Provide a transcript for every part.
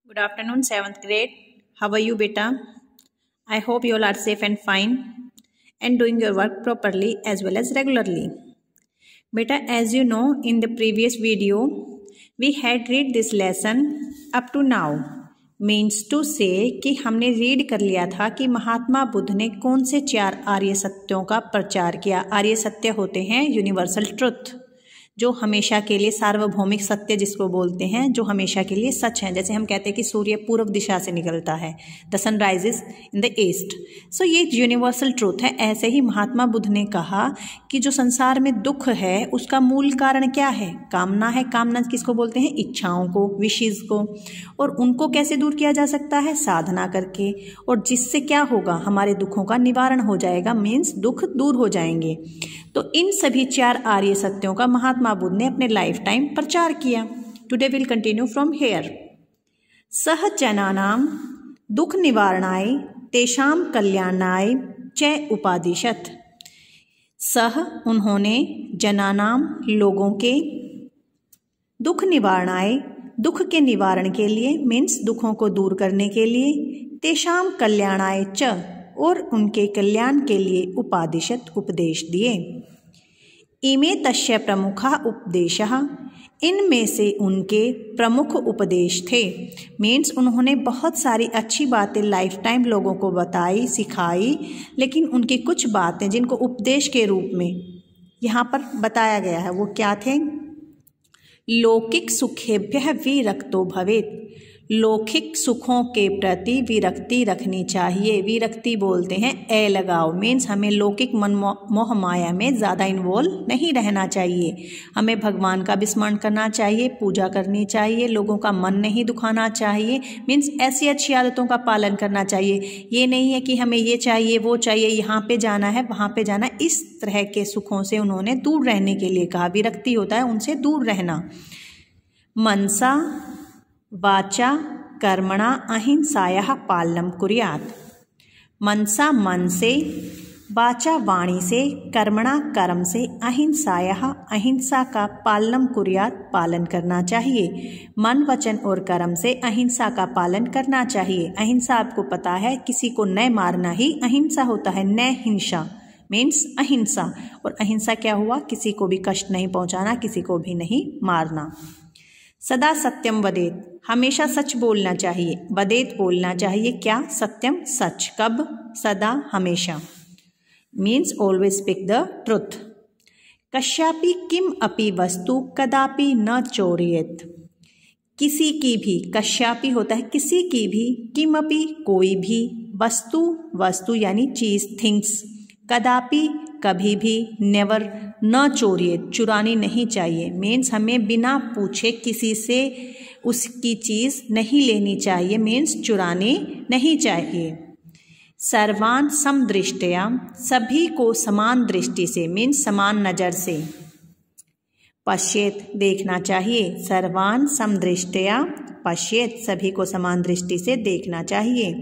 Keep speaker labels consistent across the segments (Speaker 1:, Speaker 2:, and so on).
Speaker 1: Good afternoon, 7th grade. How are you, beta? I hope you all are safe and fine and doing your work properly as well as regularly. Beta, as you know, in the previous video, we had read this lesson up to now. Means to say कि हमने read कर लिया था कि महात्मा बुद्ध ने कौन से 4 आर्य सत्यों का प्रचार किया। आर्य सत्य होते हैं यूनिवर्सल ट्रुथ, जो हमेशा के लिए, सार्वभौमिक सत्य जिसको बोलते हैं, जो हमेशा के लिए सच है। जैसे हम कहते हैं कि सूर्य पूर्व दिशा से निकलता है, the sun rises in the east. So ये यूनिवर्सल ट्रूथ है। ऐसे ही महात्मा बुद्ध ने कहा कि जो संसार में दुख है उसका मूल कारण क्या है? कामना है। कामना किसको बोलते हैं? इच्छाओं को, विशेष को। और उनको कैसे दूर किया जा सकता है? साधना करके। और जिससे क्या होगा? हमारे दुखों का निवारण हो जाएगा, मीन्स दुख दूर हो जाएंगे। तो इन सभी 4 आर्य सत्यों का महात्मा बुद्ध ने अपने लाइफ टाइम प्रचार किया। Today will continue from here. सह जनानाम दुख निवारणाय तेषाम कल्याणाय च उपादिशत। सह उन्होंने, जनानाम लोगों के, दुख निवारणाय दुख के निवारण के लिए, मीन्स दुखों को दूर करने के लिए, तेषाम कल्याणाय च और उनके कल्याण के लिए उपादिशत उपदेश दिए। इमे तस्य प्रमुखा उपदेशः, इनमें से उनके प्रमुख उपदेश थे। मीन्स उन्होंने बहुत सारी अच्छी बातें लाइफ टाइम लोगों को बताई, सिखाई, लेकिन उनकी कुछ बातें जिनको उपदेश के रूप में यहाँ पर बताया गया है वो क्या थे? लौकिक सुखेभ्यः विरक्तो भवेत्। लौकिक सुखों के प्रति विरक्ति रखनी चाहिए। विरक्ति बोलते हैं ए लगाव, मीन्स हमें लौकिक मन मोह माया में ज़्यादा इन्वॉल्व नहीं रहना चाहिए। हमें भगवान का भी स्मरण करना चाहिए, पूजा करनी चाहिए, लोगों का मन नहीं दुखाना चाहिए, मीन्स ऐसी अच्छी आदतों का पालन करना चाहिए। ये नहीं है कि हमें ये चाहिए, वो चाहिए, यहाँ पे जाना है, वहाँ पे जाना है। इस तरह के सुखों से उन्होंने दूर रहने के लिए कहा। विरक्ति होता है उनसे दूर रहना। मनसा वाचा कर्मणा अहिंसायाः पालनम कुर्यात्। मनसा मन से, वाचा वाणी से, कर्मणा कर्म से, अहिंसायाः अहिंसा का पालनम कुर्यात् पालन करना चाहिए। मन, वचन और कर्म से अहिंसा का पालन करना चाहिए। अहिंसा आपको पता है, किसी को न मारना ही अहिंसा होता है। न हिंसा मीन्स अहिंसा। और अहिंसा क्या हुआ? किसी को भी कष्ट नहीं पहुंचाना, किसी को भी नहीं मारना। सदा सत्यम वदेत, हमेशा सच बोलना चाहिए। वदेत बोलना चाहिए क्या? सत्यम, सच। कब? सदा, हमेशा, means always speak the truth. कश्यापि किम अपि वस्तु कदापि न चोरयेत। किसी की भी, कश्यापि होता है किसी की भी, किमपि कोई भी, वस्तु, वस्तु यानी चीज, थिंग्स, कदापि कभी भी, नेवर, न चोरिए, चुरानी नहीं चाहिए। मीन्स हमें बिना पूछे किसी से उसकी चीज़ नहीं लेनी चाहिए, मीन्स चुरानी नहीं चाहिए। सर्वान समदृष्टया, सभी को समान दृष्टि से, मीन्स समान नज़र से। पश्येत, देखना चाहिए। सर्वान समदृष्टया पश्येत, सभी को समान दृष्टि से देखना चाहिए।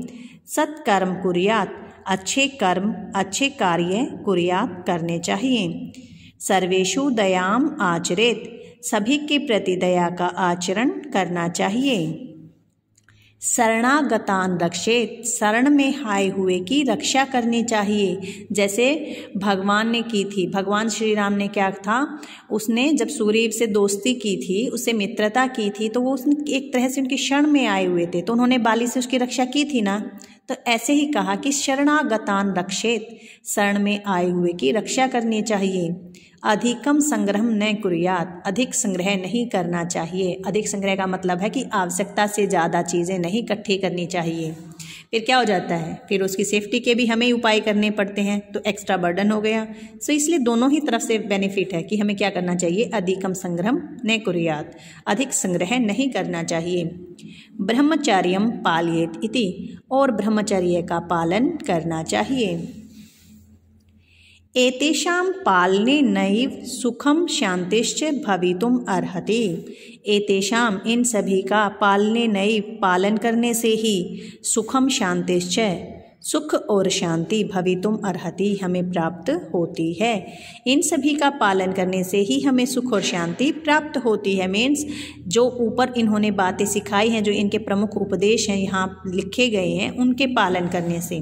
Speaker 1: सत्कर्म कुर्यात्, अच्छे कर्म, अच्छे कार्य कुर्यात् करने चाहिए। सर्वेषु दयाम आचरेत, सभी के प्रति दया का आचरण करना चाहिए। शरणागतान रक्षेत, शरण में आए हुए की रक्षा करनी चाहिए। जैसे भगवान ने की थी। भगवान श्री राम ने क्या था? उसने जब सुग्रीव से दोस्ती की थी, उससे मित्रता की थी, तो वो उसने एक तरह से उनकी शरण में आए हुए थे, तो उन्होंने बाली से उसकी रक्षा की थी ना। तो ऐसे ही कहा कि शरणागतान रक्षेत, शरण में आए हुए की रक्षा करनी चाहिए। अधिकम संग्रह न कुर्यात्, अधिक संग्रह नहीं करना चाहिए। अधिक संग्रह का मतलब है कि आवश्यकता से ज़्यादा चीज़ें नहीं इकट्ठी करनी चाहिए। फिर क्या हो जाता है? फिर उसकी सेफ्टी के भी हमें उपाय करने पड़ते हैं, तो एक्स्ट्रा बर्डन हो गया। सो इसलिए दोनों ही तरफ से बेनिफिट है कि हमें क्या करना चाहिए? अधिकम संग्रह न कुर्यात्, अधिक संग्रह नहीं करना चाहिए। ब्रह्मचर्यम पालयेत इति, और ब्रह्मचर्य का पालन करना चाहिए। एतेषां पालने नैव सुखम शांतिश्च भवितुम अर्हति। एतेषां, इन सभी का, पालने नैव पालन करने से ही, सुखम शांतिश्च सुख और शांति भवितुम अर्हति हमें प्राप्त होती है। इन सभी का पालन करने से ही हमें सुख और शांति प्राप्त होती है। मीन्स जो ऊपर इन्होंने बातें सिखाई हैं, जो इनके प्रमुख उपदेश हैं यहाँ लिखे गए हैं, उनके पालन करने से।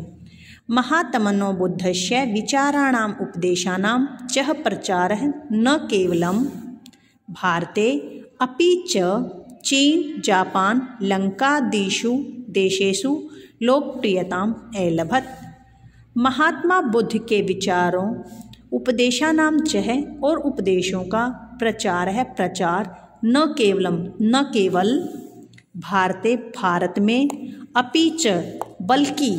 Speaker 1: महात्मनो बुद्धस्य विचाराणाम उपदेशानां च प्रचारः न केवलं भारते अपि च चीन जापान लंकादिषु देशेषु लोकप्रियताम ऐलभत। महात्मा बुद्ध के विचारों उपदेशानाम चह और उपदेशों का प्रचार है, प्रचार न केवल भारते भारत में, अपि च बल्कि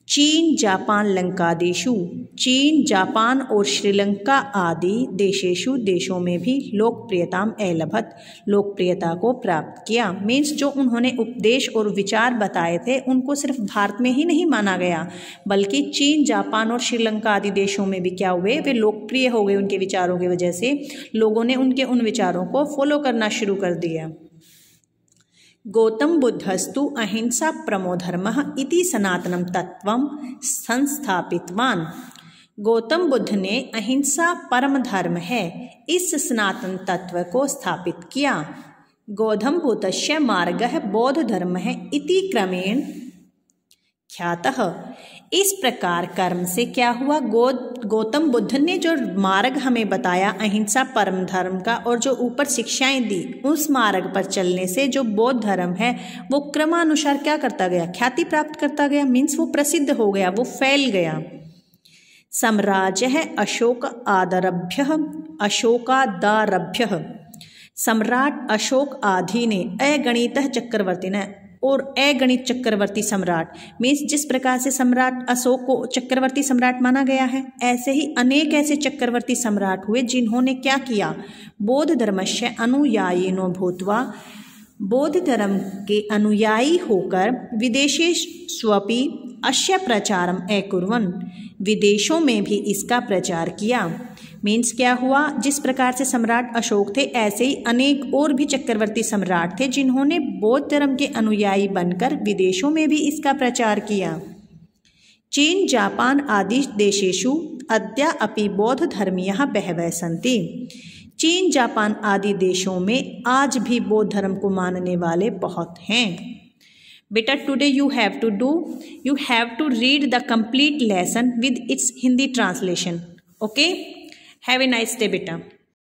Speaker 1: चीन जापान लंकादेशु चीन जापान और श्रीलंका आदि देशेशु देशों में भी लोकप्रियताम ऐलभत लोकप्रियता को प्राप्त किया। मीन्स जो उन्होंने उपदेश और विचार बताए थे उनको सिर्फ भारत में ही नहीं माना गया, बल्कि चीन जापान और श्रीलंका आदि देशों में भी क्या हुए, वे लोकप्रिय हो गए। उनके विचारों की वजह से लोगों ने उनके उन विचारों को फॉलो करना शुरू कर दिया। गौतम बुद्धस्तु अहिंसा परमो धर्मः इति सनातनम तत्वं संस्थापितवान। गौतम बुद्ध ने अहिंसा परम धर्म है इस सनातन तत्व को स्थापित किया। गौतम बुद्धस्य मार्गः बौद्ध धर्म है इति क्रमेण ख्यातः। इस प्रकार कर्म से क्या हुआ, गौतम बुद्ध ने जो मार्ग हमें बताया अहिंसा परम धर्म का, और जो ऊपर शिक्षाएं दी, उस मार्ग पर चलने से जो बौद्ध धर्म है वो क्रमानुसार क्या करता गया, ख्याति प्राप्त करता गया। मीन्स वो प्रसिद्ध हो गया, वो फैल गया। साम्राज्य अशोक आदरभ्य अशोकादारभ्य। सम्राट अशोक आदि ने अगणित चक्रवर्ती ने और अगणित चक्रवर्ती सम्राट, मीन्स जिस प्रकार से सम्राट अशोक को चक्रवर्ती सम्राट माना गया है, ऐसे ही अनेक ऐसे चक्रवर्ती सम्राट हुए जिन्होंने क्या किया, बौद्ध धर्मस्य अनुयायिनो भूत्वा, बौद्ध धर्म के अनुयायी होकर विदेशेष्वपि अस्य प्रचारम अकुर्वन्, विदेशों में भी इसका प्रचार किया। मीन्स क्या हुआ, जिस प्रकार से सम्राट अशोक थे ऐसे ही अनेक और भी चक्रवर्ती सम्राट थे जिन्होंने बौद्ध धर्म के अनुयायी बनकर विदेशों में भी इसका प्रचार किया। चीन जापान आदि देशेषु अद्या अपि बौद्ध धर्मीयः बहवः सन्ति। चीन जापान आदि देशों में आज भी बौद्ध धर्म को मानने वाले बहुत हैं। बेटा today you have to read the complete lesson with its Hindi translation. Okay, have a nice day बेटा।